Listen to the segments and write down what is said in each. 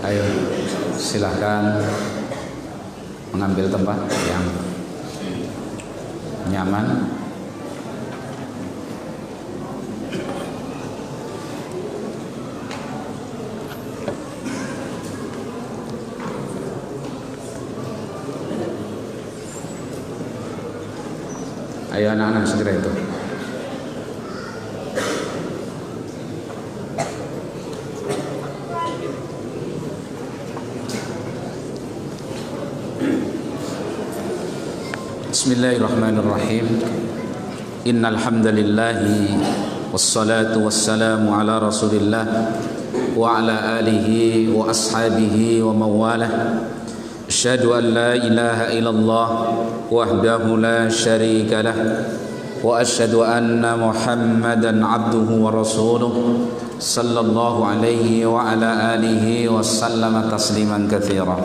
Ayo, silahkan mengambil tempat yang nyaman. Ayo anak-anak segera itu. Bismillahirrahmanirrahim. Innal hamdalillah wassalatu wassalamu ala Rasulillah wa ala alihi wa ashabihi wa mawalah. Asyhadu an la ilaha illallah wahdahu la syarika lah wa asyhadu anna Muhammadan abduhu wa rasuluh sallallahu alaihi wa ala alihi wa sallama tasliman katsira.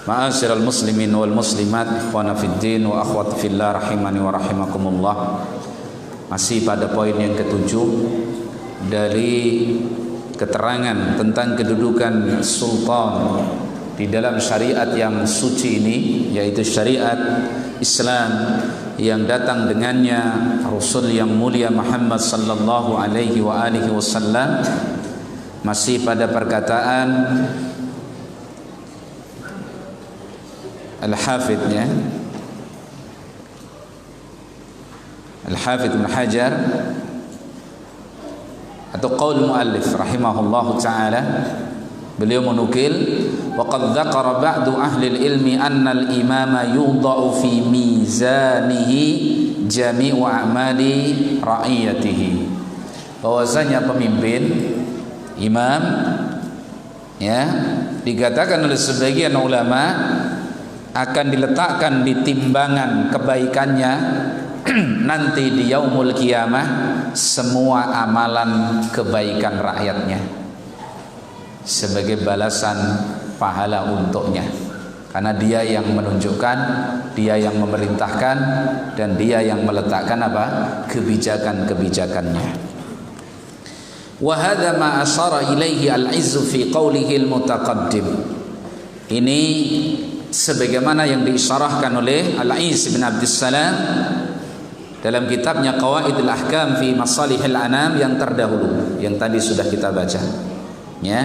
Ma'asyiral muslimin wal muslimat, ikhwana fid din wa akhwat fillah rahimani wa rahimakumullah. Masih pada poin yang ketujuh dari keterangan tentang kedudukan sultan di dalam syariat yang suci ini, yaitu syariat Islam yang datang dengannya Rasul yang mulia Muhammad sallallahu alaihi wa alihi wasallam. Masih pada perkataan Al-Hafidhnya Al-Hafidh Ibn Hajar atau qaul muallif rahimahullahu ta'ala, beliau menukil wa qad dzakara ba'du ahli al-ilmi anna al-imama yudha'u fi mizanihi jami'u a'mali ra'iyatihi, bahwasanya pemimpin imam ya dikatakan oleh sebagian ulama akan diletakkan di timbangan kebaikannya nanti di yaumul qiyamah semua amalan kebaikan rakyatnya sebagai balasan pahala untuknya, karena dia yang menunjukkan, dia yang memerintahkan, dan dia yang meletakkan apa? Kebijakan-kebijakannya. Wa hadza ma asyara ilaihi al-'izzu fi qawlihi al-mutaqaddim. Ini sebagaimana yang diisyarahkan oleh Al-'Izz bin Abdussalam dalam kitabnya Qawaidul Ahkam fi Masalihil Anam yang terdahulu, yang tadi sudah kita baca. Ya.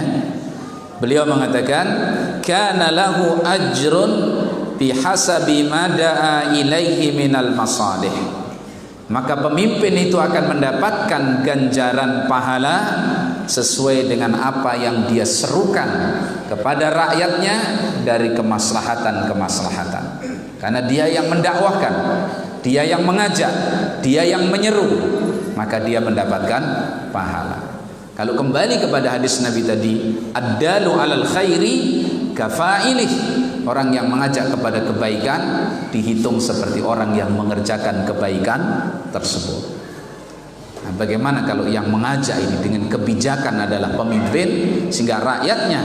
Beliau mengatakan kana lahu ajrun bihasabi ma da'a ilaihi minal masalih. Maka pemimpin itu akan mendapatkan ganjaran pahala sesuai dengan apa yang dia serukan kepada rakyatnya dari kemaslahatan-kemaslahatan. Karena dia yang mendakwahkan, dia yang mengajak, dia yang menyeru, maka dia mendapatkan pahala. Kalau kembali kepada hadis Nabi tadi, ad-dalu 'alal khairi kafa'ilih, orang yang mengajak kepada kebaikan dihitung seperti orang yang mengerjakan kebaikan tersebut. Nah, bagaimana kalau yang mengajak ini dengan kebijakan adalah pemimpin, sehingga rakyatnya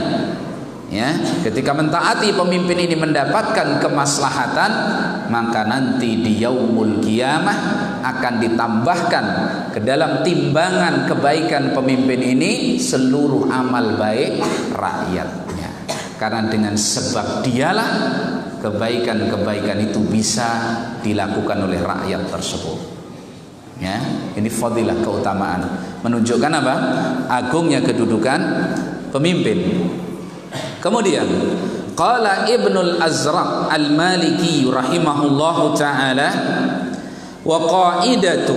ya ketika mentaati pemimpin ini mendapatkan kemaslahatan, maka nanti di yaumul qiyamah akan ditambahkan ke dalam timbangan kebaikan pemimpin ini seluruh amal baik rakyatnya, karena dengan sebab dialah kebaikan-kebaikan itu bisa dilakukan oleh rakyat tersebut. Ya, ini fadilah, keutamaan, menunjukkan apa? Agungnya kedudukan pemimpin. Kemudian qala Ibnul Azraq Al-Maliki rahimahullahu ta'ala wa qaidatu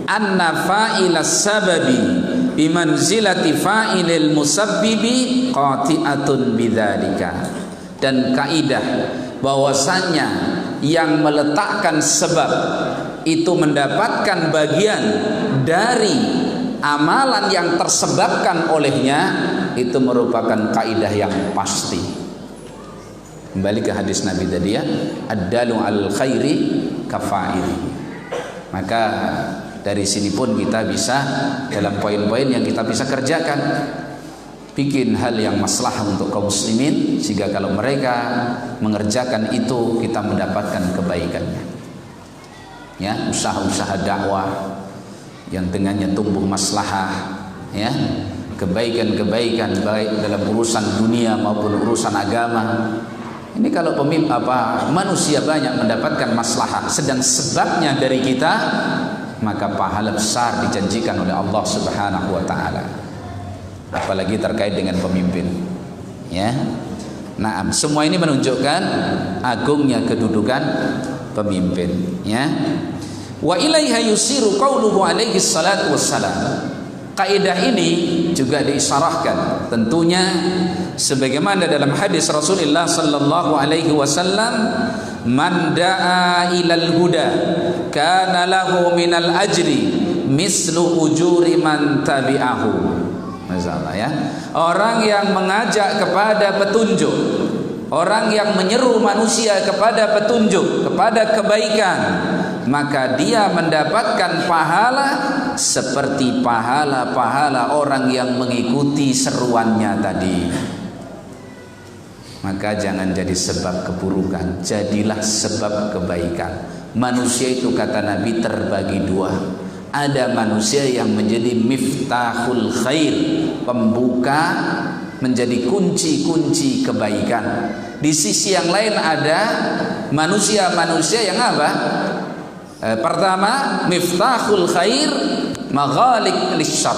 anna fa'ilas sababi bimanzilati fa'ilil musabbibi qati'atun bidzalika, dan kaidah bahwasannya yang meletakkan sebab itu mendapatkan bagian dari amalan yang tersebabkan olehnya, itu merupakan kaidah yang pasti. Kembali ke hadis Nabi tadi ya, ad-dalu al khairi kafa'ili. Maka dari sini pun kita bisa dalam poin-poin yang kita bisa kerjakan, bikin hal yang maslahah untuk kaum muslimin, sehingga kalau mereka mengerjakan itu kita mendapatkan kebaikannya. Ya, usaha-usaha dakwah yang dengannya tumbuh maslahah, ya, kebaikan-kebaikan baik dalam urusan dunia maupun urusan agama. Ini kalau manusia banyak mendapatkan maslahat sedang sebabnya dari kita, maka pahala besar dijanjikan oleh Allah Subhanahu wa taala. Apalagi terkait dengan pemimpin. Ya. Nah, semua ini menunjukkan agungnya kedudukan pemimpin, ya. Wa ilaiha yusiru qauluhu alaihi salatu wassalam. Kaidah ini juga diisarahkan tentunya sebagaimana dalam hadis Rasulullah sallallahu alaihi wasallam, man da'a ilal huda kana lahu minal ajri mislu ujuri man tabi'ahu. Masalah, ya. Orang yang mengajak kepada petunjuk, orang yang menyeru manusia kepada petunjuk, kepada kebaikan, maka dia mendapatkan pahala seperti pahala-pahala orang yang mengikuti seruannya tadi. Maka jangan jadi sebab keburukan, jadilah sebab kebaikan. Manusia itu kata Nabi terbagi dua. Ada manusia yang menjadi miftahul khair, pembuka, menjadi kunci-kunci kebaikan. Di sisi yang lain ada manusia-manusia yang apa? Pertama, miftahul khair, maghaliq lisyarr,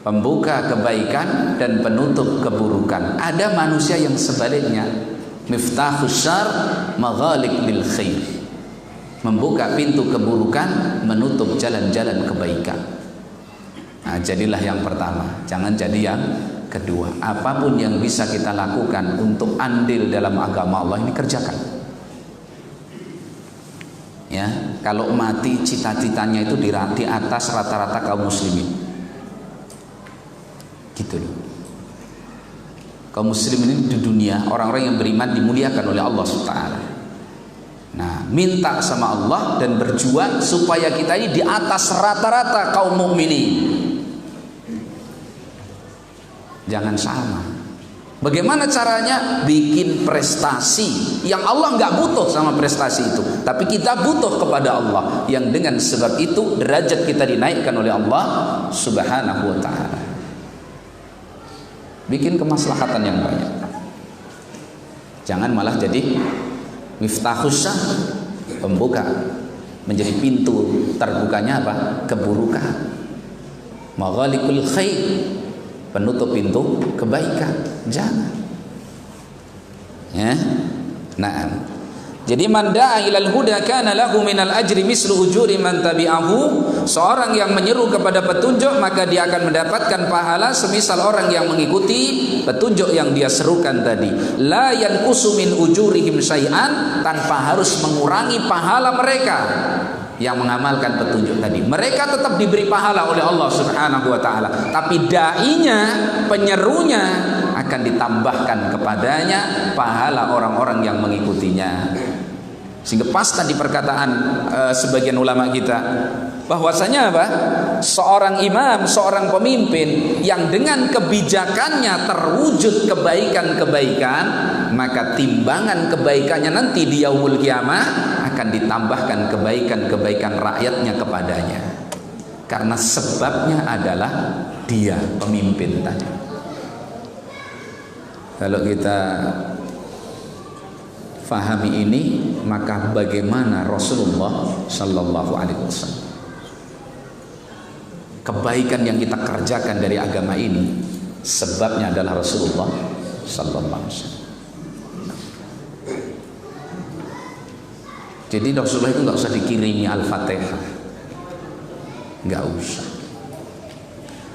pembuka kebaikan dan penutup keburukan. Ada manusia yang sebaliknya, miftahul syarr, maghaliq lil khair, membuka pintu keburukan, menutup jalan-jalan kebaikan. Nah, jadilah yang pertama, jangan jadi yang kedua. Apapun yang bisa kita lakukan untuk andil dalam agama Allah ini kerjakan. Ya, kalau mati cita-citanya itu di atas rata-rata kaum muslimin. Gitu loh. Kaum muslimin ini di dunia, orang-orang yang beriman dimuliakan oleh Allah Subhanahu. Nah, minta sama Allah dan berjuang supaya kita ini di atas rata-rata kaum mukminin. Jangan sama. Bagaimana caranya? Bikin prestasi yang Allah nggak butuh sama prestasi itu, tapi kita butuh kepada Allah, yang dengan sebab itu derajat kita dinaikkan oleh Allah Subhanahu wa taala. Bikin kemaslahatan yang banyak. Jangan malah jadi miftahus syarr, pembuka, menjadi pintu terbukanya apa? Keburukan. Maghaliqul khair, penutup pintu kebaikan. Jangan. Ya. Nah. Jadi man da'a ilal huda kana lahu minal ajri mislu ujuri man tabi'ahu. Seorang yang menyeru kepada petunjuk maka dia akan mendapatkan pahala semisal orang yang mengikuti petunjuk yang dia serukan tadi. La yanqusu min ujurihim syai'an, tanpa harus mengurangi pahala mereka yang mengamalkan petunjuk tadi. Mereka tetap diberi pahala oleh Allah Subhanahu wa taala, tapi dai-nya, penyerunya akan ditambahkan kepadanya pahala orang-orang yang mengikutinya. Sehingga pas tadi perkataan sebagian ulama kita bahwasanya apa? Seorang imam, seorang pemimpin yang dengan kebijakannya terwujud kebaikan-kebaikan, maka timbangan kebaikannya nanti di yaumul kiamah akan ditambahkan kebaikan-kebaikan rakyatnya kepadanya. Karena sebabnya adalah dia pemimpin tadi. Kalau kita fahami ini, maka bagaimana Rasulullah Sallallahu Alaihi Wasallam, kebaikan yang kita kerjakan dari agama ini sebabnya adalah Rasulullah Sallallahu Alaihi Wasallam. Jadi Rasulullah itu nggak usah dikirimi Al-Fatihah, nggak usah.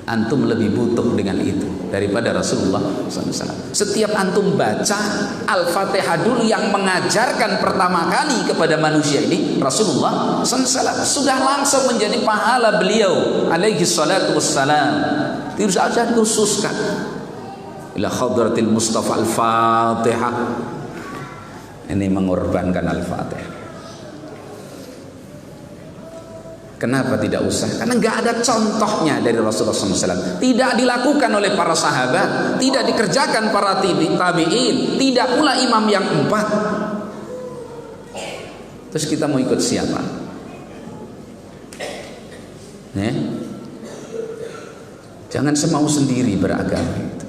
Antum lebih butuh dengan itu daripada Rasulullah SAW. Setiap antum baca Al-Fatihah dulu, yang mengajarkan pertama kali kepada manusia ini Rasulullah SAW, sudah langsung menjadi pahala beliau alaihi salatu wassalam. Tidak usah dikhususkan. Ila hadratil Mustafa Al-Fatihah. Ini mengorbankan Al-Fatihah. Kenapa tidak usah? Karena nggak ada contohnya dari Rasulullah SAW. Tidak dilakukan oleh para sahabat, tidak dikerjakan para tabi'in, tidak pula imam yang 4. Terus kita mau ikut siapa? Jangan semau sendiri beragama itu.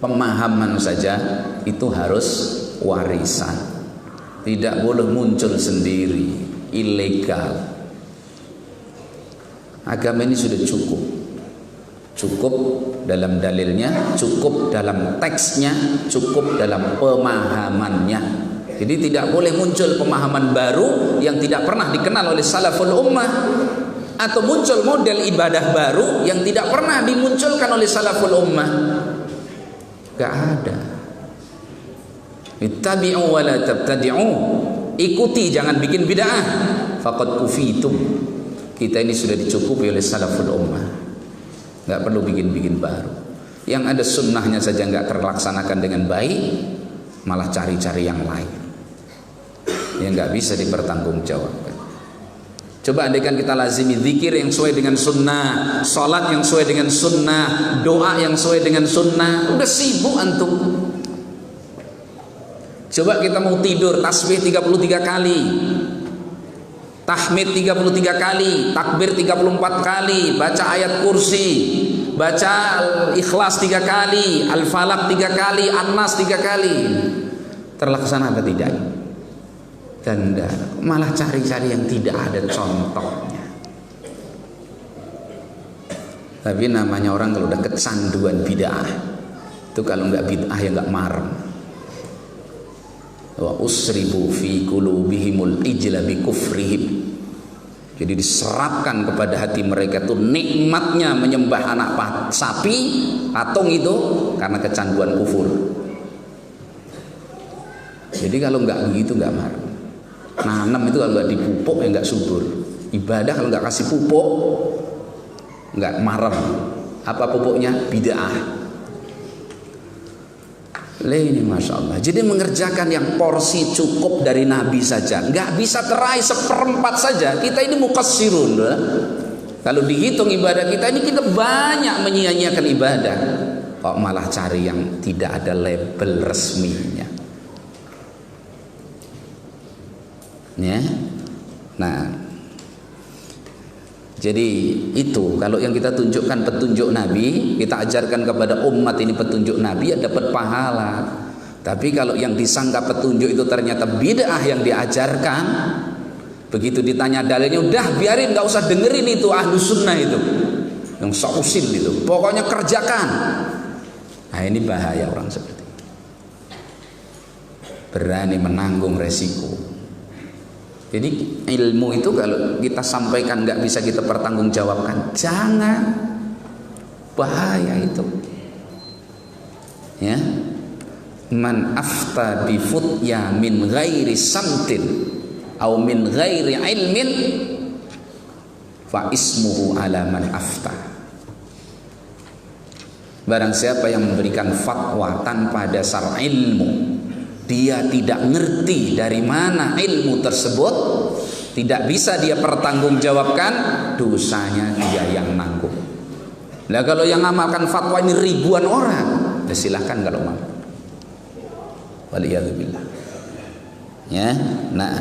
Pemahaman saja itu harus warisan. Tidak boleh muncul sendiri, ilegal. Agama ini sudah cukup. Cukup dalam dalilnya, cukup dalam teksnya, cukup dalam pemahamannya. Jadi tidak boleh muncul pemahaman baru yang tidak pernah dikenal oleh salaful ummah, atau muncul model ibadah baru yang tidak pernah dimunculkan oleh salaful ummah. Gak ada. Ittabi'u wa la tabtadi'u. Ikuti, jangan bikin bid'ah. Faqad kufitum. Kita ini sudah dicukupi oleh salaful ummah. Gak perlu bikin-bikin baru. Yang ada sunnahnya saja gak terlaksanakan dengan baik, malah cari-cari yang lain yang gak bisa dipertanggungjawabkan. Coba andaikan kita lazimi zikir yang sesuai dengan sunnah, salat yang sesuai dengan sunnah, doa yang sesuai dengan sunnah, udah sibuk antum. Coba kita mau tidur, tasbih 33 kali, tahmid 33 kali, takbir 34 kali, baca ayat kursi, baca ikhlas 3 kali, al-falaq 3 kali, an-nas 3 kali. Terlaksana apa tidak? Dan malah cari-cari yang tidak ada contohnya. Tapi namanya orang kalau udah kecanduan bid'ah, itu kalau nggak bid'ah ya nggak marem. Wa usribu fi qulubihimul ijla bi kufrihim. Jadi diserapkan kepada hati mereka tuh nikmatnya menyembah anak sapi, patung itu karena kecanduan kufur. Jadi kalau nggak begitu nggak marem. Nanam itu kalau nggak dipupuk ya nggak subur. Ibadah kalau nggak kasih pupuk nggak marem. Apa pupuknya? Bid'ah. Ini masya Allah. Jadi mengerjakan yang porsi cukup dari Nabi saja, nggak bisa teraih 1/4 saja. Kita ini muqassirun. Kalau dihitung ibadah kita ini, kita banyak menyia-nyiakan ibadah. Kok malah cari yang tidak ada label resminya. Ya, nah, jadi itu kalau yang kita tunjukkan petunjuk Nabi, kita ajarkan kepada umat ini petunjuk Nabi, ya dapat pahala. Tapi kalau yang disangka petunjuk itu ternyata bid'ah yang diajarkan, begitu ditanya dalilnya, udah biarin, nggak usah dengerin itu ahlu sunnah itu, yang sok usil itu, pokoknya kerjakan. Nah ini bahaya orang seperti itu. Berani menanggung resiko. Jadi ilmu itu kalau kita sampaikan nggak bisa kita pertanggungjawabkan, jangan, bahaya itu. Ya, man afta bi futya min ghairi samtin au min ghairi ilmin fa ismuhu ala man afta. Barang siapa yang memberikan fatwa tanpa dasar ilmu, dia tidak ngerti dari mana ilmu tersebut, tidak bisa dia pertanggungjawabkan, dosanya dia yang nanggung. Nah kalau yang ngamalkan fatwa ini ribuan orang, ya silahkan kalau mau. Waliyadzubillah. Ya, nah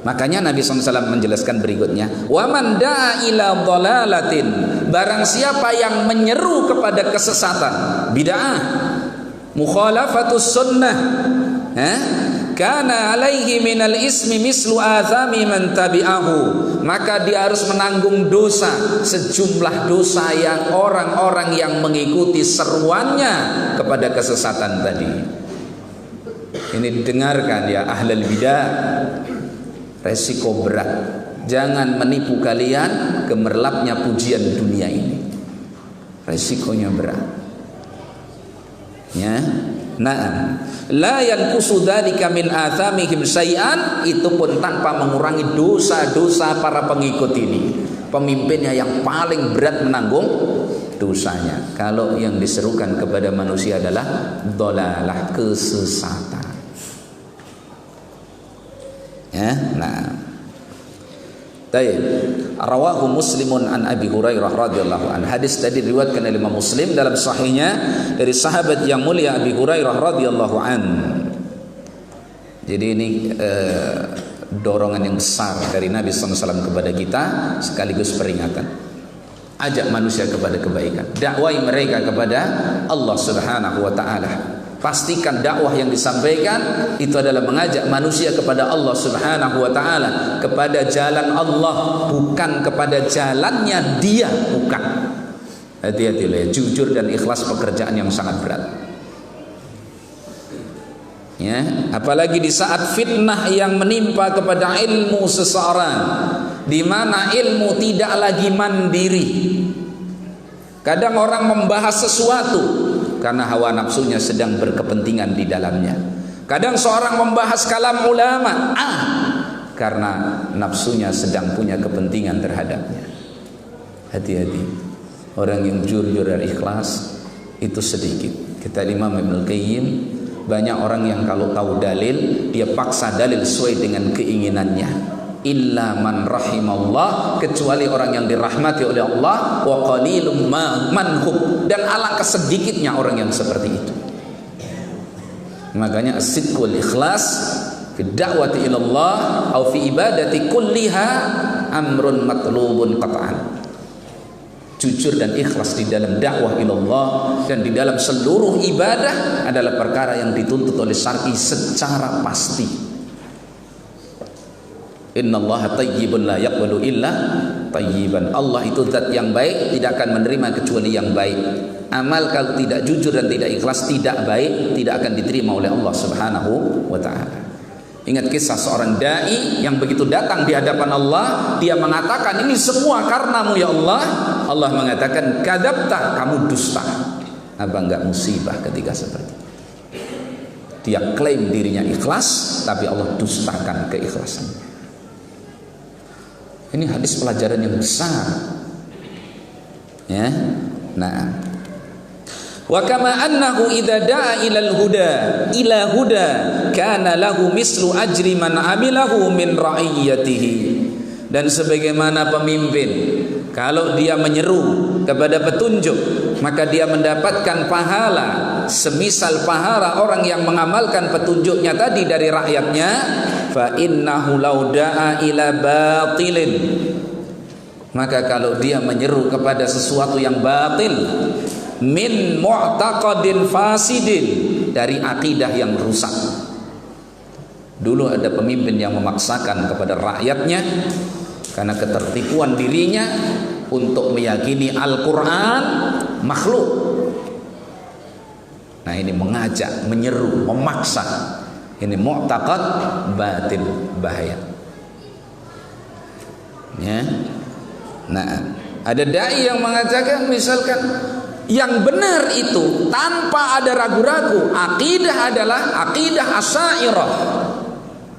makanya Nabi SAW menjelaskan berikutnya, wa man da'a ila dhalalatin, barang siapa yang menyeru kepada kesesatan, bid'ah, mukhalafatus sunnah, kana alaihi minal ismi mislu athami man tabi'ahu, maka dia harus menanggung dosa sejumlah dosa yang orang-orang yang mengikuti seruannya kepada kesesatan tadi. Ini dengarkan ya ahlul bidah, resiko berat. Jangan menipu kalian gemerlapnya pujian dunia ini, resikonya berat. Ya, nah, la yanqusu dzalika min athamihim syai'an, itu pun tanpa mengurangi dosa-dosa para pengikut ini. Pemimpinnya yang paling berat menanggung dosanya. Kalau yang diserukan kepada manusia adalah dhalalah, kesesatan. Ya, nah. Baik, rawahu Muslimun an Abi Hurairah radhiyallahu anhu. Hadis tadi diriwayatkan oleh Imam Muslim dalam sahihnya dari sahabat yang mulia Abi Hurairah radhiyallahu anhu. Jadi ini dorongan yang besar dari Nabi SAW kepada kita, sekaligus peringatan. Ajak manusia kepada kebaikan, dakwai mereka kepada Allah Subhanahu wa taala. Pastikan dakwah yang disampaikan itu adalah mengajak manusia kepada Allah Subhanahu wa taala, kepada jalan Allah, bukan kepada jalannya dia, bukan. Hati-hati ya, jujur dan ikhlas pekerjaan yang sangat berat. Ya, apalagi di saat fitnah yang menimpa kepada ilmu seseorang, di mana ilmu tidak lagi mandiri. Kadang orang membahas sesuatu karena hawa nafsunya sedang berkepentingan di dalamnya. Kadang seorang membahas kalam ulama karena nafsunya sedang punya kepentingan terhadapnya. Hati-hati, orang yang jujur dan ikhlas itu sedikit. Kata Imam Ibnu Qayyim, banyak orang yang kalau tahu dalil dia paksa dalil sesuai dengan keinginannya. Illa man rahimallah, kecuali orang yang dirahmati oleh Allah, wa qalilum manhum, dan alangkah sedikitnya orang yang seperti itu. Makanya as-sidq wal ikhlas fi da'wati ila Allah atau fi ibadati kulliha amrun matlubun qat'an. Jujur dan ikhlas di dalam dakwah ila Allah dan di dalam seluruh ibadah adalah perkara yang dituntut oleh syar'i secara pasti. Innallaha tayyibun la yaqbalu illa tayyiban. Allah itu zat yang baik, tidak akan menerima kecuali yang baik. Amal kalau tidak jujur dan tidak ikhlas, tidak baik, tidak akan diterima oleh Allah Subhanahu wa taala. Ingat kisah seorang dai yang begitu datang di hadapan Allah, dia mengatakan ini semua karenamu ya Allah. Allah mengatakan kadzabta, kamu dusta. Apa enggak musibah ketika seperti itu? Dia klaim dirinya ikhlas, tapi Allah dustakan keikhlasannya. Ini hadis pelajaran yang besar. Ya. Nah. Wa kama annahu idza da'a ila huda kana lahu mislu ajri man amilahu min ra'iyatihi. Dan sebagaimana pemimpin kalau dia menyeru kepada petunjuk, maka dia mendapatkan pahala semisal pahala orang yang mengamalkan petunjuknya tadi dari rakyatnya. Fa innahu law da'a ila batilin, maka kalau dia menyeru kepada sesuatu yang batil, min mu'taqadin fasidin, dari akidah yang rusak. Dulu ada pemimpin yang memaksakan kepada rakyatnya karena ketertipuan dirinya untuk meyakini Al-Quran makhluk. Nah ini mengajak, menyeru, memaksa. Ini mu'taqad batil, bahaya. Ya. Nah, ada dai yang mengatakan misalkan yang benar itu tanpa ada ragu-ragu, akidah adalah akidah Asy'ariyah.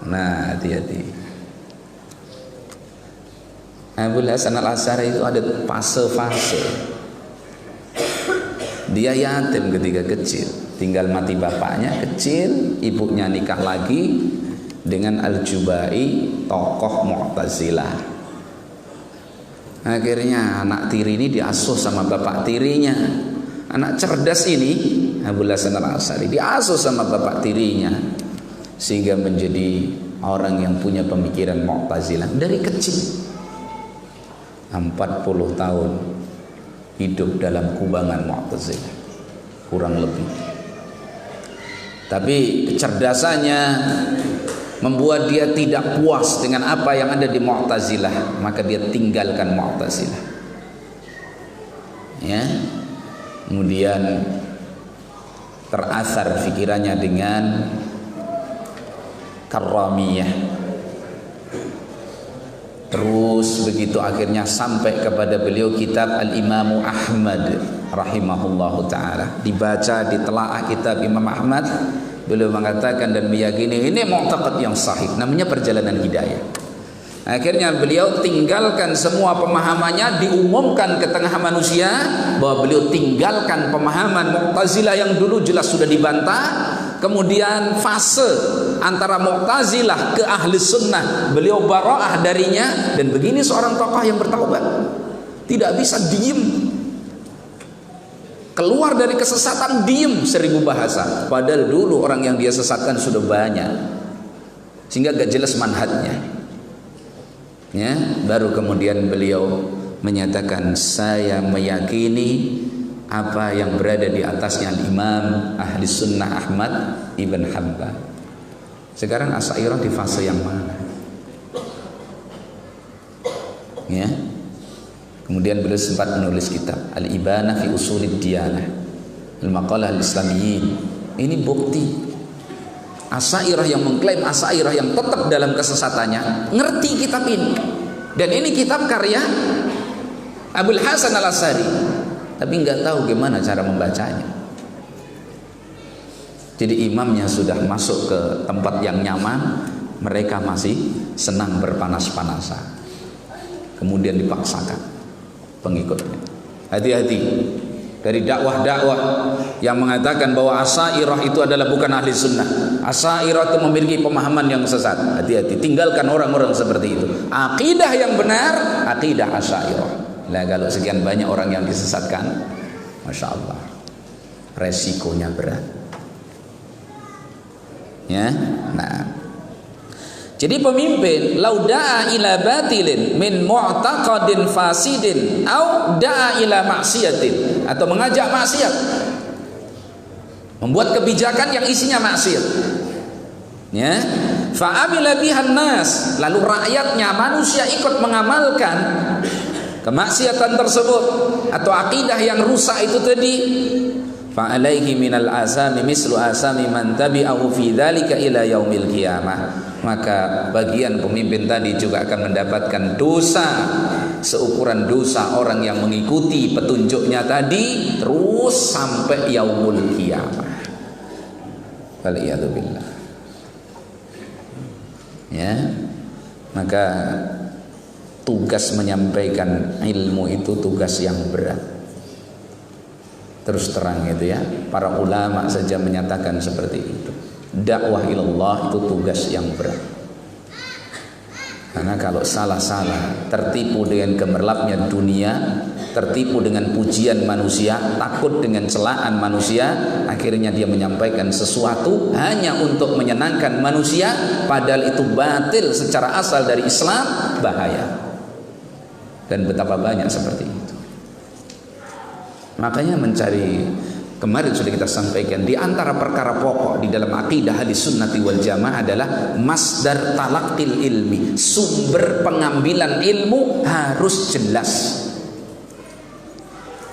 Nah, hati-hati. Abul Hasan Al-Asy'ari itu ada fase-fase. Dia yatim ketika kecil, tinggal mati bapaknya kecil, ibunya nikah lagi dengan Al-Jubai, tokoh Mu'tazilah. Akhirnya anak tiri ini diasuh sama bapak tirinya. Anak cerdas ini, Abul Hasan Al-Asy'ari, diasuh sama bapak tirinya sehingga menjadi orang yang punya pemikiran Mu'tazilah dari kecil. 40 tahun hidup dalam kubangan Mu'tazilah kurang lebih. Tapi kecerdasannya membuat dia tidak puas dengan apa yang ada di Mu'tazilah, maka dia tinggalkan Mu'tazilah. Ya. Kemudian terasar pikirannya dengan Karramiyah. Terus begitu akhirnya sampai kepada beliau kitab Al-Imam Ahmad rahimahullahu ta'ala. Dibaca, ditelaah kitab Imam Ahmad, beliau mengatakan dan meyakini ini mu'taqad yang sahih, namanya perjalanan hidayah. Akhirnya beliau tinggalkan semua pemahamannya, diumumkan ke tengah manusia bahwa beliau tinggalkan pemahaman Mu'tazilah yang dulu jelas sudah dibantah. Kemudian fase antara Mu'tazilah ke ahli sunnah beliau bara'ah darinya. Dan begini seorang tokoh yang bertaubat, tidak bisa diem, keluar dari kesesatan diem 1000 bahasa. Padahal dulu orang yang dia sesatkan sudah banyak, sehingga gak jelas manhajnya. Ya, baru kemudian beliau menyatakan saya meyakini apa yang berada di atasnya Imam Ahli Sunnah Ahmad Ibn Hanbal. Sekarang Asy'ariyah di fase yang mana? Ya. Kemudian beliau sempat menulis kitab Al-Ibanah fi Ushulid Diyanah, Al-Maqalah Al-Islamiyyin. Ini bukti Asy'ariyah yang mengklaim Asy'ariyah yang tetap dalam kesesatannya ngerti kitab ini. Dan ini kitab karya Abul Hasan Al-Asy'ari, tapi nggak tahu gimana cara membacanya. Jadi imamnya sudah masuk ke tempat yang nyaman, mereka masih senang berpanas-panasan. Kemudian dipaksakan pengikutnya. Hati-hati dari dakwah-dakwah yang mengatakan bahwa Asy'ariyah itu adalah bukan ahli sunnah. Asy'ariyah itu memiliki pemahaman yang sesat. Hati-hati, tinggalkan orang-orang seperti itu. Akidah yang benar, akidah Asy'ariyah. Nah, kalau sekian banyak orang yang disesatkan, Masya Allah, resikonya berat. Ya, nah, jadi pemimpin lauda'a ila batilin min mu'taqadin fasidin au da'a ila maksiatin, atau mengajak maksiat, membuat kebijakan yang isinya maksiat, ya, fa'amila bihan nas, lalu rakyatnya manusia ikut mengamalkan kemaksiatan tersebut atau akidah yang rusak itu tadi, fa'alaihi minal asami mislu asami man tabi'ahu fi dzalika ila yaumil qiyamah, maka bagian pemimpin tadi juga akan mendapatkan dosa seukuran dosa orang yang mengikuti petunjuknya tadi terus sampai yaumul qiyamah. Waliyadzubillah. Ya, maka tugas menyampaikan ilmu itu tugas yang berat. Terus terang itu ya, para ulama saja menyatakan seperti itu. Dakwah ilallah itu tugas yang berat. Karena kalau salah-salah, tertipu dengan gemerlapnya dunia, tertipu dengan pujian manusia, takut dengan celaan manusia, akhirnya dia menyampaikan sesuatu hanya untuk menyenangkan manusia, padahal itu batil secara asal dari Islam, bahaya. Dan betapa banyak seperti itu. Makanya mencari, kemarin sudah kita sampaikan, di antara perkara pokok di dalam akidah Ahlus Sunnati wal Jamaah adalah masdar talaqqil ilmi. Sumber pengambilan ilmu harus jelas.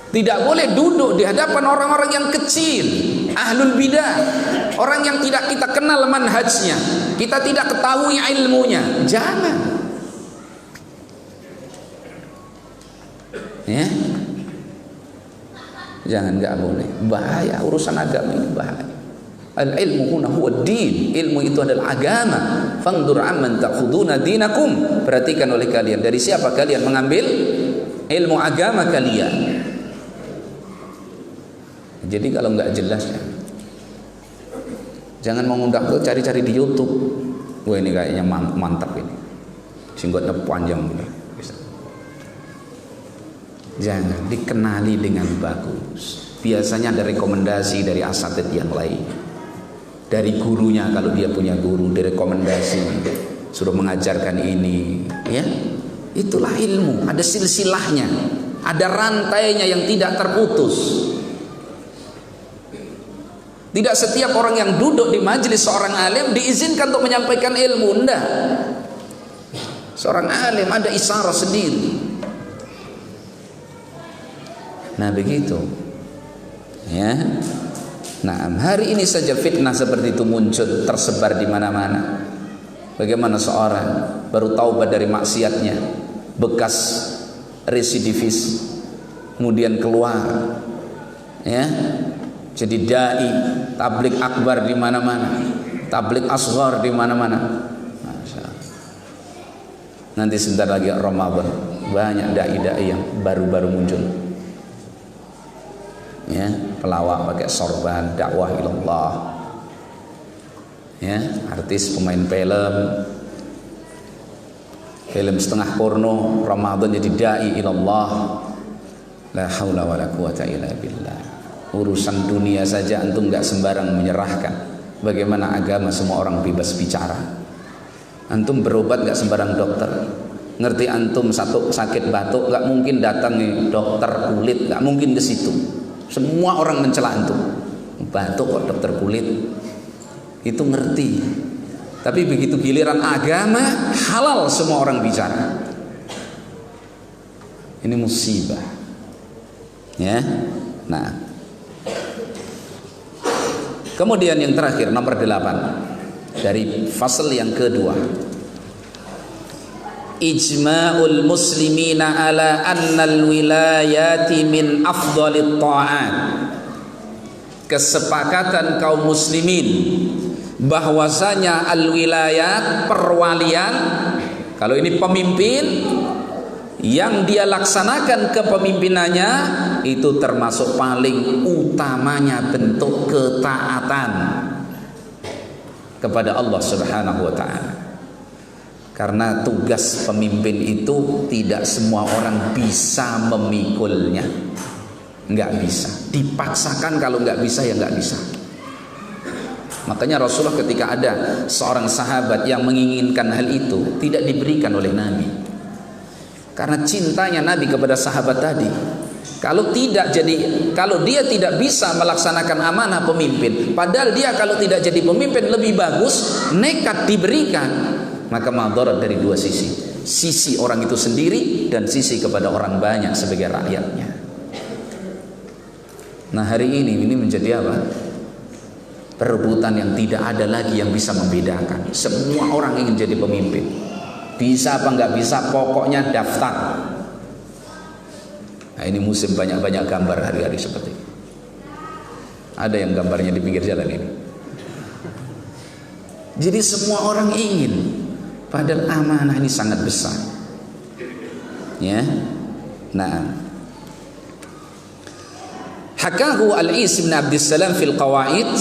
Tidak boleh duduk di hadapan orang-orang yang kecil, ahlul bidah, orang yang tidak kita kenal manhajnya, kita tidak ketahui ilmunya. Jangan. Ya, jangan, nggak boleh, bahaya. Urusan agama ini bahaya. Al ilmu huna huwa din, ilmu itu adalah agama. Fangdur amman ta'khuduna dinakum, perhatikan oleh kalian dari siapa kalian mengambil ilmu agama kalian. Jadi kalau nggak jelas ya, jangan mengundang tuh, cari-cari di YouTube. Wah, ini kayaknya mantap ini, singgotnya panjang ini. Jangan, dikenali dengan bagus. Biasanya ada rekomendasi dari asatid yang lain, dari gurunya kalau dia punya guru, direkomendasi suruh mengajarkan ini, ya. Itulah ilmu, ada silsilahnya, ada rantainya yang tidak terputus. Tidak setiap orang yang duduk di majelis seorang alim diizinkan untuk menyampaikan ilmu, enggak. Seorang alim ada isyarat sendiri. Nah begitu, ya. Nah, hari ini saja fitnah seperti itu muncul, tersebar di mana-mana. Bagaimana seorang baru taubat dari maksiatnya, bekas residivis, kemudian keluar, ya, jadi dai, tablik akbar di mana-mana, tablik asghar di mana-mana. Masya Allah. Nanti sebentar lagi Ramadan, banyak dai-dai yang baru-baru muncul. Ya, pelawak pakai sorban, dakwah ilallah, ya, artis pemain film setengah porno, Ramadan jadi dai ilallah. La haula wala quwata illa billah. Urusan dunia saja antum nggak sembarang menyerahkan. Bagaimana agama semua orang bebas bicara. Antum berobat nggak sembarang dokter. Ngerti antum satu sakit batuk, nggak mungkin datang nih dokter kulit, nggak mungkin ke situ. Semua orang mencela antum. Batuk kok dokter kulit, itu ngerti. Tapi begitu giliran agama, halal semua orang bicara. Ini musibah. Ya. Nah. Kemudian yang terakhir nomor 8 dari fasal yang kedua. Ijma'ul muslimina ala annal wilayati min afdalit ta'at. Kesepakatan kaum muslimin bahwasanya al-wilayat, perwalian, kalau ini pemimpin yang dia laksanakan kepemimpinannya itu termasuk paling utamanya bentuk ketaatan kepada Allah Subhanahu wa taala. Karena tugas pemimpin itu tidak semua orang bisa memikulnya. Enggak bisa. Dipaksakan, kalau enggak bisa ya enggak bisa. Makanya Rasulullah ketika ada seorang sahabat yang menginginkan hal itu tidak diberikan oleh Nabi. Karena cintanya Nabi kepada sahabat tadi. Kalau dia tidak bisa melaksanakan amanah pemimpin, padahal dia kalau tidak jadi pemimpin lebih bagus, nekat diberikan, maka madarat dari dua sisi. Sisi orang itu sendiri dan sisi kepada orang banyak sebagai rakyatnya. Nah, hari ini menjadi apa? Perebutan yang tidak ada lagi yang bisa membedakan. Semua orang ingin jadi pemimpin. Bisa apa nggak bisa, pokoknya daftar. Nah, ini musim banyak-banyak gambar hari-hari seperti ini. Ada yang gambarnya di pinggir jalan ini. Jadi semua orang ingin. Padahal amanah ini sangat besar. Ya. Nah. Hakahu Al-Is bin Abdissalam fil Qawaid,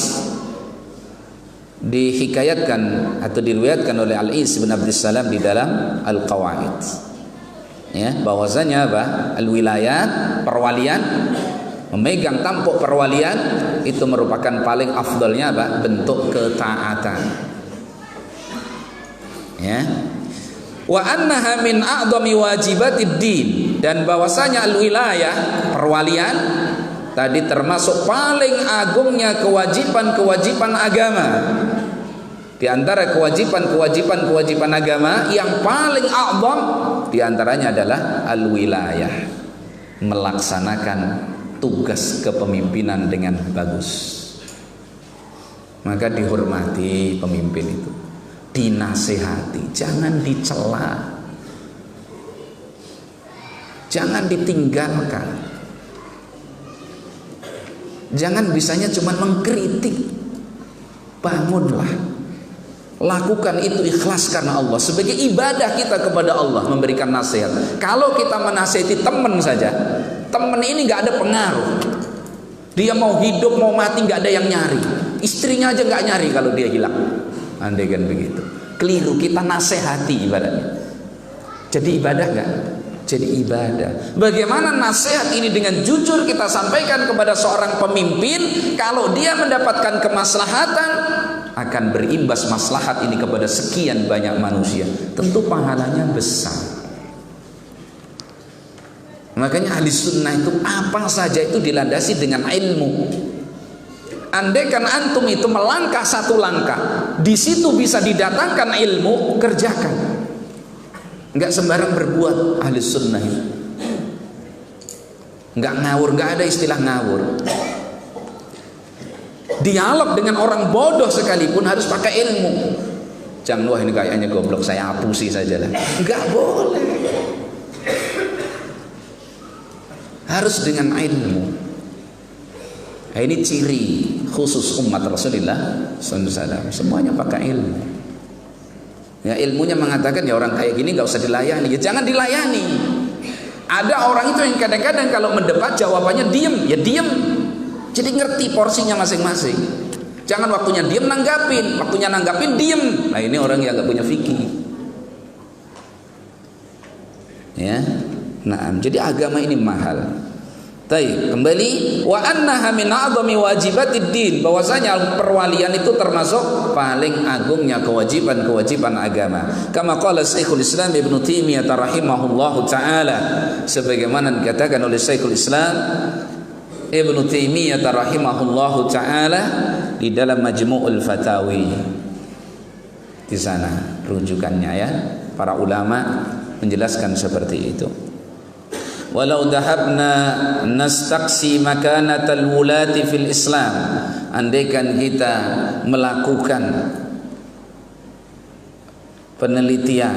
dihikayatkan atau diriwayatkan oleh Al-Is bin Abdissalam di dalam Al-Qawaid. Ya, bahwasanya apa? Al-wilayat, perwalian, memegang tampuk perwalian itu merupakan paling afdalnya apa? Bentuk ketaatan. Ya. Wa annaha min a'dhami wajibatid din, dan bahwasanya al-wilayah, perwalian tadi termasuk paling agungnya kewajiban-kewajiban agama. Di antara kewajiban agama yang paling a'dham di antaranya adalah al-wilayah, melaksanakan tugas kepemimpinan dengan bagus. Maka dihormati pemimpin itu, dinasehati, jangan dicela, jangan ditinggalkan, jangan bisanya cuma mengkritik. Bangunlah, lakukan itu ikhlas karena Allah, sebagai ibadah kita kepada Allah, memberikan nasihat. Kalau kita menasihati teman saja, teman ini nggak ada pengaruh, dia mau hidup mau mati nggak ada yang nyari, istrinya aja nggak nyari kalau dia hilang. Andai kan begitu, keliru. Kita nasihati ibadatnya. Jadi ibadah nggak? Jadi ibadah. Bagaimana nasihat ini dengan jujur kita sampaikan kepada seorang pemimpin, kalau dia mendapatkan kemaslahatan, akan berimbas maslahat ini kepada sekian banyak manusia, tentu pahalanya besar. Makanya ahli sunnah itu apa saja itu dilandasi dengan ilmu. Andaikan antum itu melangkah satu langkah, di situ bisa didatangkan ilmu, kerjakan. Enggak sembarang berbuat ahli sunnah itu. Enggak ngawur, enggak ada istilah ngawur. Dialog dengan orang bodoh sekalipun harus pakai ilmu. Jangan, wah ini kayaknya goblok, saya hapusi saja lah. Enggak boleh. Harus dengan ilmu. Nah, ini ciri khusus umat Rasulullah SAW. Semuanya pakai ilmu. Ya, ilmunya mengatakan ya orang kayak gini nggak usah dilayani. Ya jangan dilayani. Ada orang itu yang kadang-kadang kalau mendebat jawabannya diem, ya diem. Jadi ngerti porsinya masing-masing. Jangan waktunya diem nanggapin, waktunya nanggapin diem. Nah, ini orang yang nggak punya fikih. Ya. Nah, jadi agama ini mahal. Taib, kembali wa annaha min a'zami wajibatid din, bahwasanya perwalian itu termasuk paling agungnya kewajiban-kewajiban agama. Kama qala Syekhul Islam Ibnu Taimiyah rahimahullahu taala, sebagaimana dikatakan oleh Syekhul Islam Ibnu Taimiyah rahimahullahu taala di dalam Majmu'ul Fatawi. Di sana rujukannya ya, para ulama menjelaskan seperti itu. Walau dahabna nastaqsi makanatal wulati fil Islam, andaikan kita melakukan penelitian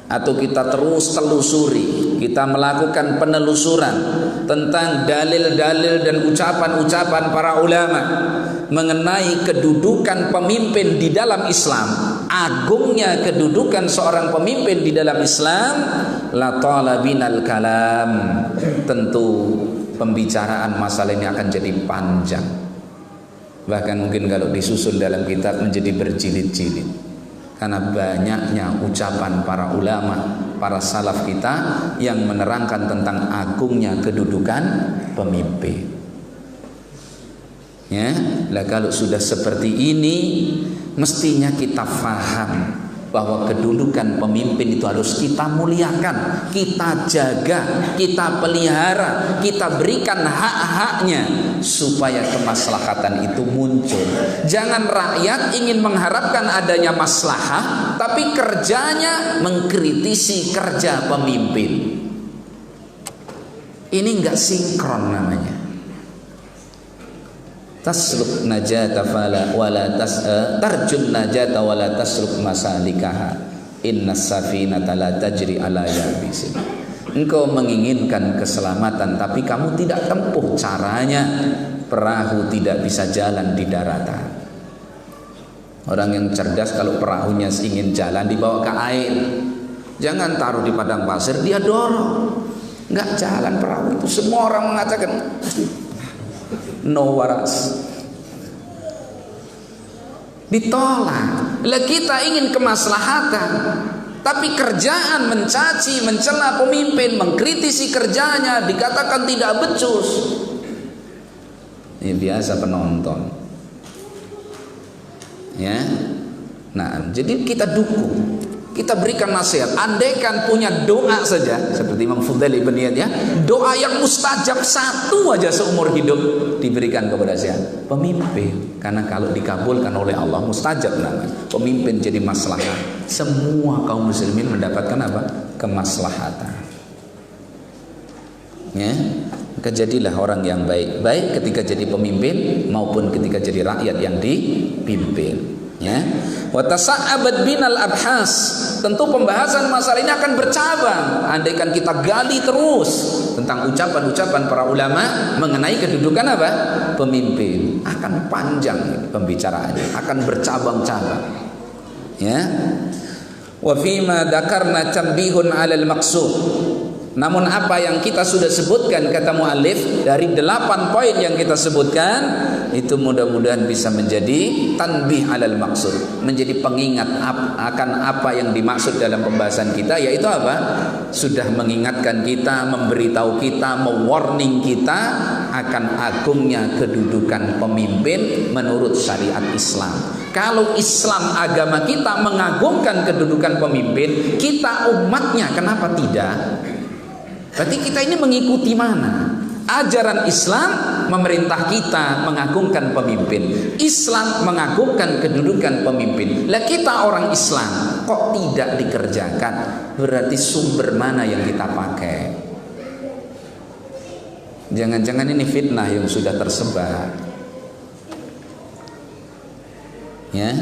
atau kita terus telusuri, kita melakukan penelusuran tentang dalil-dalil dan ucapan-ucapan para ulama mengenai kedudukan pemimpin di dalam Islam, agungnya kedudukan seorang pemimpin di dalam Islam, la talabinal kalam, tentu pembicaraan masalah ini akan jadi panjang, bahkan mungkin kalau disusul dalam kitab menjadi berjilid-jilid, karena banyaknya ucapan para ulama, para salaf kita yang menerangkan tentang agungnya kedudukan pemimpin. Ya, lah kalau sudah seperti ini, mestinya kita faham bahwa kedudukan pemimpin itu harus kita muliakan, kita jaga, kita pelihara, kita berikan hak-haknya supaya kemaslahatan itu muncul. Jangan rakyat ingin mengharapkan adanya maslahah tapi kerjanya mengkritisi kerja pemimpin. Ini enggak sinkron namanya. Tasluk najata fala wala tarjun najata wala tasluk masalikaha innas safinata la tajri ala yabisin. Engkau menginginkan keselamatan tapi kamu tidak tempuh caranya, perahu tidak bisa jalan di daratan. Orang yang cerdas kalau perahunya ingin jalan dibawa ke air, jangan taruh di padang pasir, dia dorong, nggak jalan perahu itu. Semua orang mengatakan no waras, ditolak. Lah kita ingin kemaslahatan, tapi kerjaan mencaci, mencela pemimpin, mengkritisi kerjanya, dikatakan tidak becus. Ini biasa penonton. Ya. Nah, jadi kita dukung, kita berikan nasihat. Andaikan punya doa saja seperti Imam Fudail ibn Iyad ya, doa yang mustajab satu aja seumur hidup diberikan kepada siapa? Pemimpin. Karena kalau dikabulkan oleh Allah mustajab namanya. Pemimpin jadi maslahat. Semua kaum muslimin mendapatkan apa? Kemaslahatan. Ya. Maka jadilah orang yang baik, baik ketika jadi pemimpin maupun ketika jadi rakyat yang dipimpin. Ya, wa tasa'abat binal abhas, tentu pembahasan masalah ini akan bercabang andaikan kita gali terus tentang ucapan-ucapan para ulama mengenai kedudukan apa? Pemimpin. Akan panjang pembicaraannya, akan bercabang-cabang. Ya. Wa fima dzakarna tambihun 'alal maqsud. Namun apa yang kita sudah sebutkan kata muallif dari 8 poin yang kita sebutkan itu mudah-mudahan bisa menjadi tanbih alal maksud, menjadi pengingat akan apa yang dimaksud dalam pembahasan kita, yaitu apa? Sudah mengingatkan kita, memberitahu kita, mewarning kita akan agungnya kedudukan pemimpin menurut syariat Islam. Kalau Islam agama kita mengagungkan kedudukan pemimpin, kita umatnya kenapa tidak? Berarti kita ini mengikuti mana? Ajaran Islam memerintah kita mengagungkan pemimpin. Islam mengagungkan kedudukan pemimpin. Lah kita orang Islam kok tidak dikerjakan? Berarti sumber mana yang kita pakai? Jangan-jangan ini fitnah yang sudah tersebar. Ya.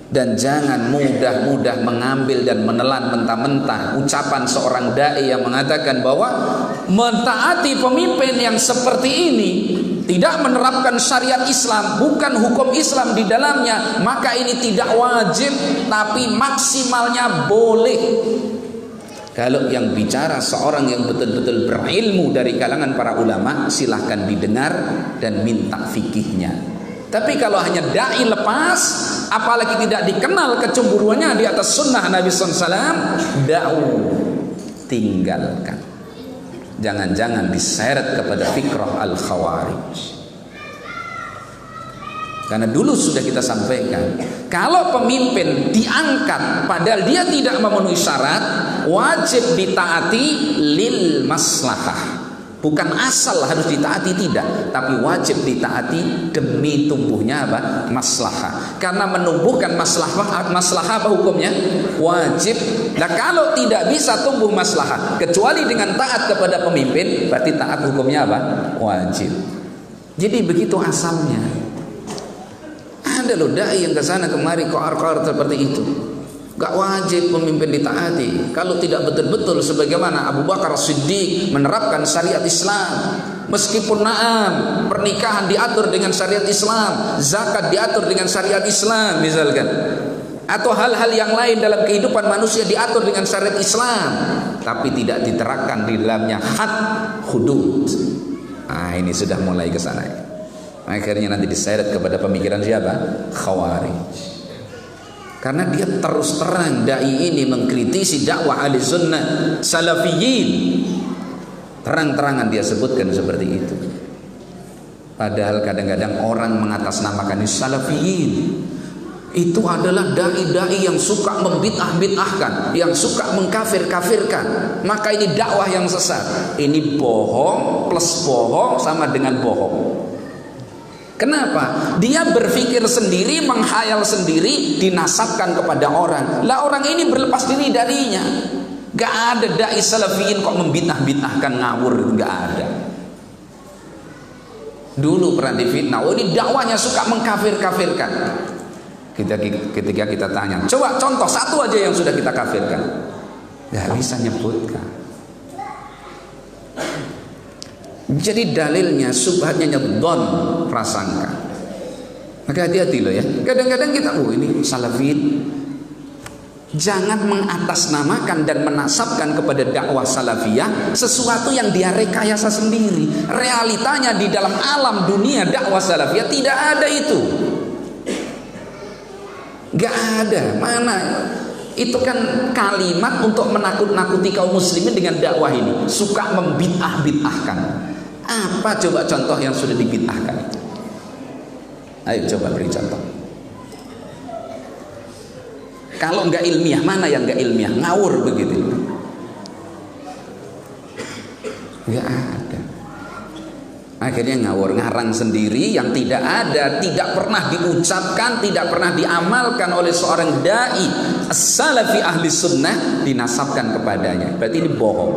Dan jangan mudah-mudah mengambil dan menelan mentah-mentah ucapan seorang dai yang mengatakan bahwa mentaati pemimpin yang seperti ini tidak menerapkan syariat Islam, bukan hukum Islam di dalamnya, maka ini tidak wajib tapi maksimalnya boleh. Kalau yang bicara seorang yang betul-betul berilmu dari kalangan para ulama, silahkan didengar dan minta fikihnya. Tapi kalau hanya dai lepas, apalagi tidak dikenal kecemburuannya di atas sunnah Nabi SAW, tinggalkan. jangan-jangan diseret kepada fikrah al-khawarij. Karena dulu sudah kita sampaikan, kalau pemimpin diangkat padahal dia tidak memenuhi syarat, wajib ditaati lil maslahah. Bukan asal harus ditaati, tidak, tapi wajib ditaati demi tumbuhnya apa? Maslahah. Karena menumbuhkan maslahah apa hukumnya? Wajib. Nah, kalau tidak bisa tumbuh maslahah kecuali dengan taat kepada pemimpin, berarti taat hukumnya apa? Wajib. Jadi begitu asalnya. Ada loh dai yang ke sana kemari koar-koar seperti itu. Gak wajib pemimpin ditaati kalau tidak betul-betul sebagaimana Abu Bakar Siddiq menerapkan syariat Islam. Meskipun na'am, pernikahan diatur dengan syariat Islam, zakat diatur dengan syariat Islam misalkan, atau hal-hal yang lain dalam kehidupan manusia diatur dengan syariat Islam, tapi tidak diterapkan di dalamnya had hudud. Nah, ini sudah mulai ke sana. Akhirnya nanti diseret kepada pemikiran siapa? Khawarij. Karena dia terus terang dai ini mengkritisi dakwah ahli sunnah salafiyin. Terang-terangan dia sebutkan seperti itu. Padahal kadang-kadang orang mengatasnamakan salafiyin. Itu adalah dai-dai yang suka membid'ah-bid'ahkan, yang suka mengkafir-kafirkan. Maka ini dakwah yang sesat. Ini bohong plus bohong sama dengan bohong. Kenapa? Dia berpikir sendiri, menghayal sendiri, dinasabkan kepada orang. Lah orang ini berlepas diri darinya. Gak ada dai salafiyin kok membid'ah-bid'ahkan ngawur, gak ada. Dulu pernah difitnah, oh ini dakwanya suka mengkafir-kafirkan. Ketika kita tanya, coba contoh satu aja yang sudah kita kafirkan. Gak bisa nyebutkan. Jadi dalilnya subhatnya nyedon prasangka. Maka hati-hati loh ya. Kadang-kadang kita ini salafin. Jangan mengatasnamakan dan menasabkan kepada dakwah salafiyah sesuatu yang dia rekayasa sendiri. Realitanya di dalam alam dunia dakwah salafiyah tidak ada itu. Gak ada. Mana? Itu kan kalimat untuk menakut-nakuti kaum muslimin dengan dakwah ini. Suka membid'ah-bid'ahkan. Apa coba contoh yang sudah dibid'ahkan? Ayo coba beri contoh. Kalau enggak ilmiah, mana yang enggak ilmiah? Ngawur begitu. Enggak ada. Akhirnya ngawur, ngarang sendiri yang tidak ada, tidak pernah diucapkan, tidak pernah diamalkan oleh seorang dai as-salafi ahli sunnah, dinasabkan kepadanya. Berarti ini bohong.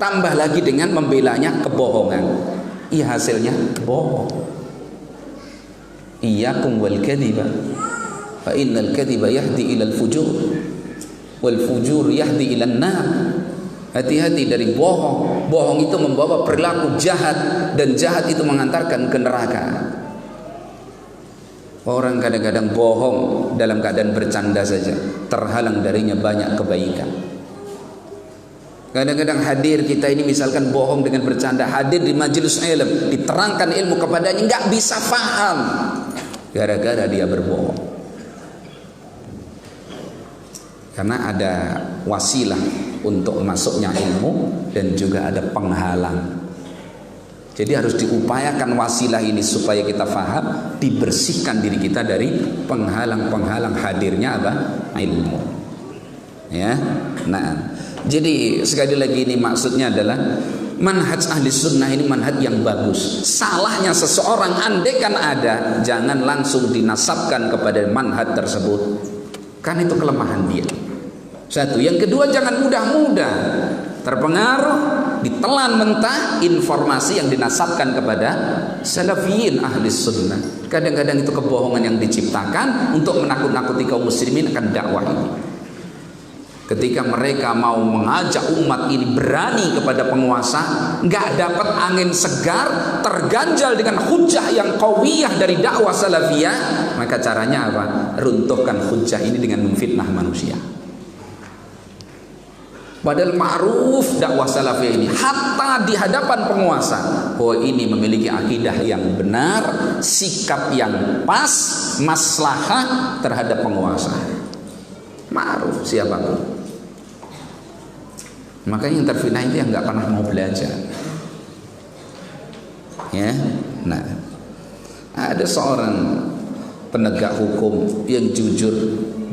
Tambah lagi dengan membelanya kebohongan. Iya, hasilnya bohong. Iyyakum wal kadhiba fa innal kadhiba yahdi ilal fujur wal fujur yahdi ilan nar. Hati-hati dari bohong. Bohong itu membawa perilaku jahat, dan jahat itu mengantarkan ke neraka. Orang kadang-kadang bohong dalam keadaan bercanda saja, terhalang darinya banyak kebaikan. Kadang-kadang hadir kita ini misalkan bohong dengan bercanda, hadir di majelis ilmu, diterangkan ilmu kepadanya, nggak bisa paham gara-gara dia berbohong. Karena ada wasilah untuk masuknya ilmu dan juga ada penghalang. Jadi harus diupayakan wasilah ini supaya kita faham, dibersihkan diri kita dari penghalang-penghalang hadirnya apa? Ilmu. Ya. Nah, jadi sekali lagi ini maksudnya adalah manhaj ahli sunnah ini manhaj yang bagus. Salahnya seseorang andaikan ada, jangan langsung dinasabkan kepada manhaj tersebut, kan itu kelemahan dia. Satu. Yang kedua, jangan mudah-mudah terpengaruh, ditelan mentah informasi yang dinasabkan kepada salafiyin ahli sunnah. Kadang-kadang itu kebohongan yang diciptakan untuk menakut-nakuti kaum muslimin akan dakwah ini. Ketika mereka mau mengajak umat ini berani kepada penguasa, nggak dapat angin segar, terganjal dengan hujah yang qawiyah dari dakwah salafiyah, maka caranya apa? Runtuhkan hujah ini dengan memfitnah manusia. Padahal ma'ruf dakwah salafiyah ini hatta di hadapan penguasa bahwa ini memiliki akidah yang benar, sikap yang pas, maslahah terhadap penguasa. Ma'ruf siapapun. Makanya yang terfitnah itu yang nggak pernah mau belajar. Ya, nah, ada seorang penegak hukum yang jujur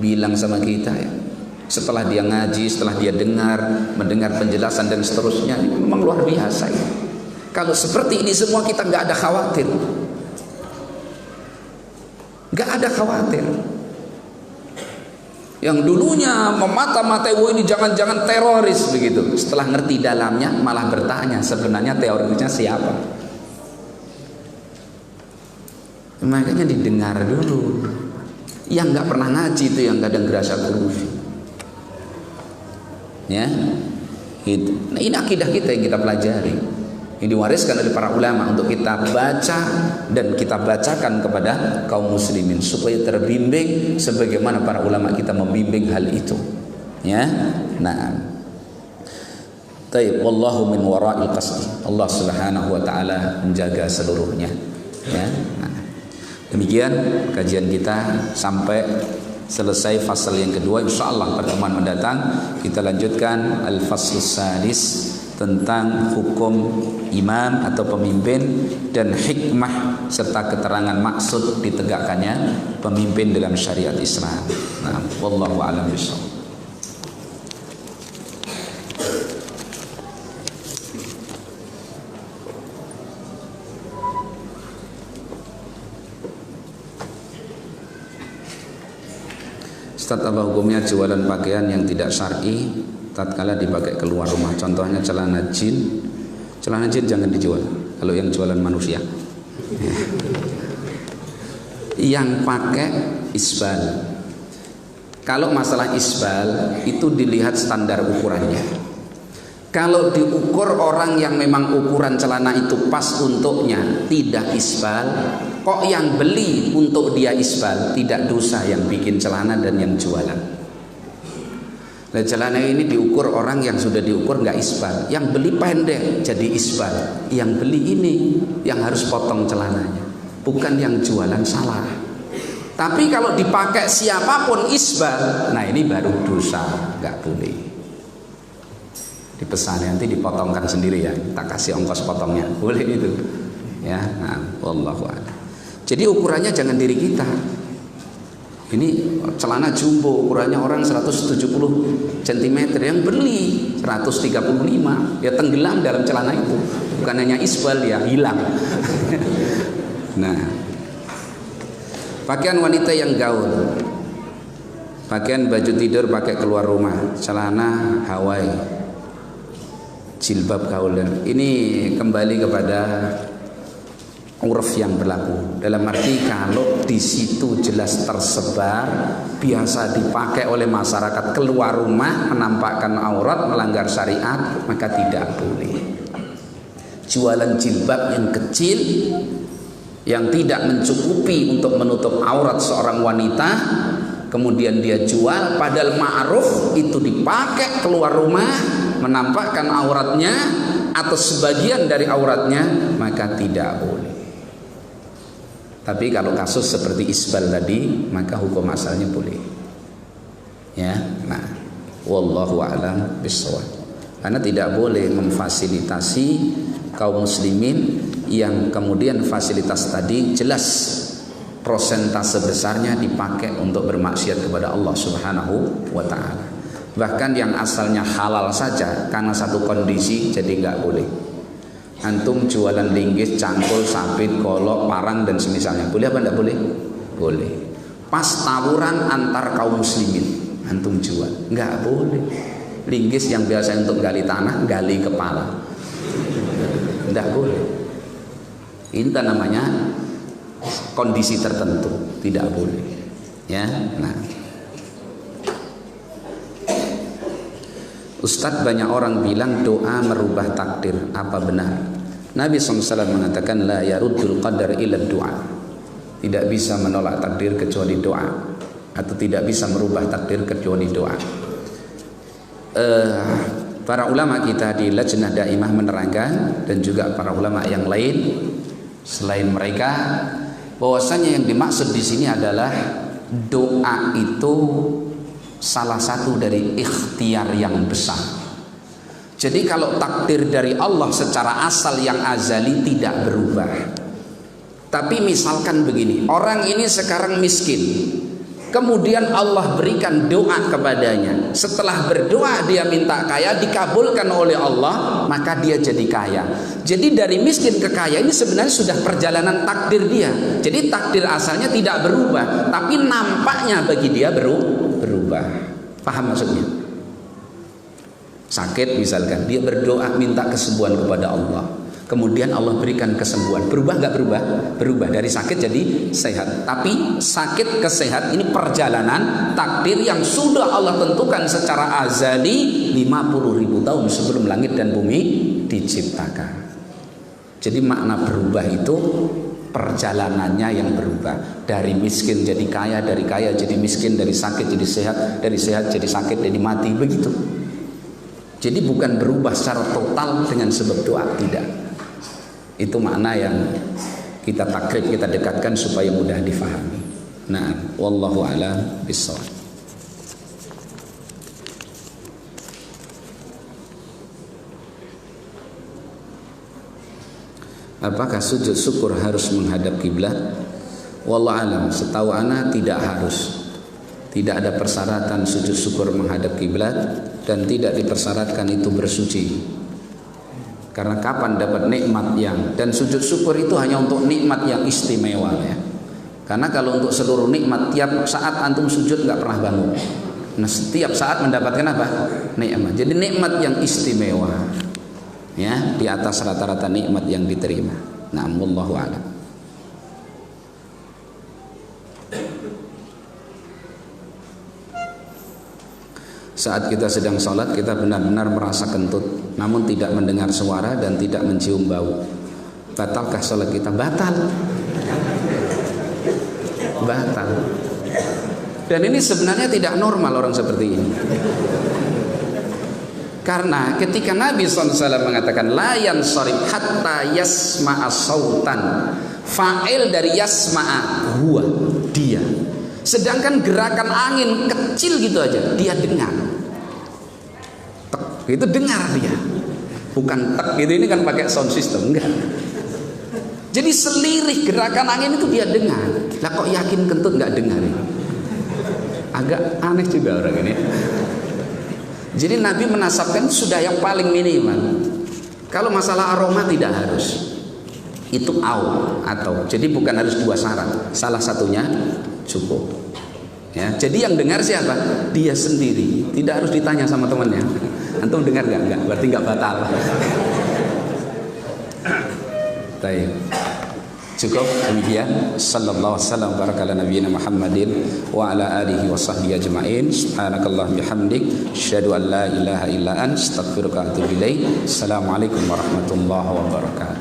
bilang sama kita ya, setelah dia ngaji, setelah dia mendengar penjelasan dan seterusnya, ini memang luar biasa ya. Kalau seperti ini semua kita nggak ada khawatir, nggak ada khawatir. Yang dulunya memata-matai, wah ini jangan-jangan teroris begitu, setelah ngerti dalamnya malah bertanya sebenarnya terorisnya siapa. Makanya didengar dulu. Yang nggak pernah ngaji itu yang kadang gerasa kerusi. Ya, gitu. Nah, ini akidah kita yang kita pelajari. Ini diwariskan oleh para ulama untuk kita baca dan kita bacakan kepada kaum muslimin supaya terbimbing sebagaimana para ulama kita membimbing hal itu. Ya, nah. Taib, wallahu min wara'il qasdi. Allah Subhanahu wa taala menjaga seluruhnya. Ya, nah. Demikian kajian kita sampai selesai fasal yang kedua. Insyaallah pertemuan mendatang kita lanjutkan al-faslus sadis tentang hukum imam atau pemimpin dan hikmah serta keterangan maksud ditegakkannya pemimpin dalam syariat Islam. Nah, wallahu a'lam bishawab. Ustaz, apa hukumnya jualan pakaian yang tidak syar'i tatkala dipakai keluar rumah? Contohnya celana jin. Celana jin jangan dijual kalau yang jualan manusia. Yang pakai isbal. Kalau masalah isbal itu dilihat standar ukurannya. Kalau diukur orang yang memang ukuran celana itu pas untuknya tidak isbal, kok yang beli untuk dia isbal, tidak dosa yang bikin celana dan yang jualan. Nah, celana ini diukur orang yang sudah diukur nggak isbal, yang beli pendek jadi isbal, yang beli ini yang harus potong celananya, bukan yang jualan salah. Tapi kalau dipakai siapapun isbal, nah ini baru dosa, nggak boleh. Dipesan nanti dipotongkan sendiri ya, tak kasih ongkos potongnya, boleh itu. Ya, nah, wallahu a'lam. Jadi ukurannya jangan diri kita. Ini celana jumbo ukurannya orang 170 cm, yang beli 135, ya tenggelam dalam celana itu. Bukan hanya isbal, ya hilang. Nah, pakaian wanita yang gaul, pakaian baju tidur pakai keluar rumah, celana Hawaii, jilbab gaul, ini kembali kepada uruf yang berlaku. Dalam arti kalau di situ jelas tersebar, biasa dipakai oleh masyarakat keluar rumah, menampakkan aurat, melanggar syariat, maka tidak boleh. Jualan jilbab yang kecil yang tidak mencukupi untuk menutup aurat seorang wanita, kemudian dia jual, padahal ma'ruf itu dipakai keluar rumah, menampakkan auratnya atau sebagian dari auratnya, maka tidak boleh. Tapi kalau kasus seperti isbal tadi, maka hukum asalnya boleh. Ya, nah, wallahu a'lam bishawab. Karena tidak boleh memfasilitasi kaum muslimin yang kemudian fasilitas tadi jelas prosentase besarnya dipakai untuk bermaksiat kepada Allah Subhanahu wa ta'ala. Bahkan yang asalnya halal saja karena satu kondisi jadi nggak boleh. Antum jualan linggis, cangkul, sabit, golok, parang dan semisalnya, boleh apa enggak boleh? Boleh. Pas tawuran antar kaum muslimin, antum jual, nggak boleh. Linggis yang biasa untuk gali tanah, gali kepala, nggak boleh. Ini namanya kondisi tertentu, tidak boleh. Ya, nah. Ustadz, banyak orang bilang doa merubah takdir, apa benar? Nabi SAW mengatakan la yaruddul qadar illa doa. Tidak bisa menolak takdir kecuali doa, atau tidak bisa merubah takdir kecuali doa. Para ulama kita di Lajnah Daimah menerangkan, dan juga para ulama yang lain selain mereka, bahwasanya yang dimaksud di sini adalah doa itu salah satu dari ikhtiar yang besar. Jadi kalau takdir dari Allah secara asal yang azali tidak berubah. Tapi misalkan begini, orang ini sekarang miskin, kemudian Allah berikan doa kepadanya. Setelah berdoa dia minta kaya, dikabulkan oleh Allah, maka dia jadi kaya. Jadi dari miskin ke kaya ini sebenarnya sudah perjalanan takdir dia. Jadi takdir asalnya tidak berubah, tapi nampaknya bagi dia berubah. Paham maksudnya? Sakit misalkan, dia berdoa minta kesembuhan kepada Allah, kemudian Allah berikan kesembuhan. Berubah nggak berubah? Berubah, dari sakit jadi sehat. Tapi sakit ke sehat ini perjalanan takdir yang sudah Allah tentukan secara azali 50.000 tahun sebelum langit dan bumi diciptakan. Jadi makna berubah itu perjalanannya yang berubah. Dari miskin jadi kaya, dari kaya jadi miskin, dari sakit jadi sehat, dari sehat jadi sakit, jadi mati, begitu. Jadi bukan berubah secara total dengan sebab doa, tidak. Itu makna yang kita takrib, kita dekatkan supaya mudah difahami. Nah, wallahu a'lam bishawab. Apakah sujud syukur harus menghadap kiblat? Wallahu a'lam, setahu ana tidak harus. Tidak ada persyaratan sujud syukur menghadap kiblat, dan tidak dipersyaratkan itu bersuci. Karena kapan dapat nikmat yang, dan sujud syukur itu hanya untuk nikmat yang istimewa ya. Karena kalau untuk seluruh nikmat tiap saat antum sujud nggak pernah bangun. Nah, setiap saat mendapatkan apa? Nikmat. Jadi nikmat yang istimewa ya, di atas rata-rata nikmat yang diterima. Nah, wallahu a'lam. Saat kita sedang sholat, kita benar-benar merasa kentut, namun tidak mendengar suara dan tidak mencium bau. Batalkah sholat kita? Batal. Batal. Dan ini sebenarnya tidak normal orang seperti ini. Karena ketika Nabi SAW mengatakan la yansharif hatta yasma'a sautan, fa'il dari yasma'a huwa, dia. Sedangkan gerakan angin kecil gitu aja dia dengar. Tek, itu dengar dia. Bukan tek gitu, ini kan pakai sound system, enggak. Jadi selirih gerakan angin itu dia dengar. Lah kok yakin kentut nggak dengar ini? Agak aneh juga orang ini. Jadi Nabi menasabkan sudah yang paling minimal. Kalau masalah aroma tidak harus. Itu atau. Jadi bukan harus dua syarat. Salah satunya cukup. Ya, jadi yang dengar siapa? Dia sendiri. Tidak harus ditanya sama temannya. Antum dengar nggak? Enggak. Berarti nggak batal. Baik. Cukup demikian. Sallallahu alaihi wasallam baraka ala nabiyina Muhammadin wa ala alihi wa sahbihi ajma'in. Subhanakallah bihamdik asyhadu an la ilaha illa anta astaghfiruka wa atubu ilaik. Assalamualaikum warahmatullahi wabarakatuh.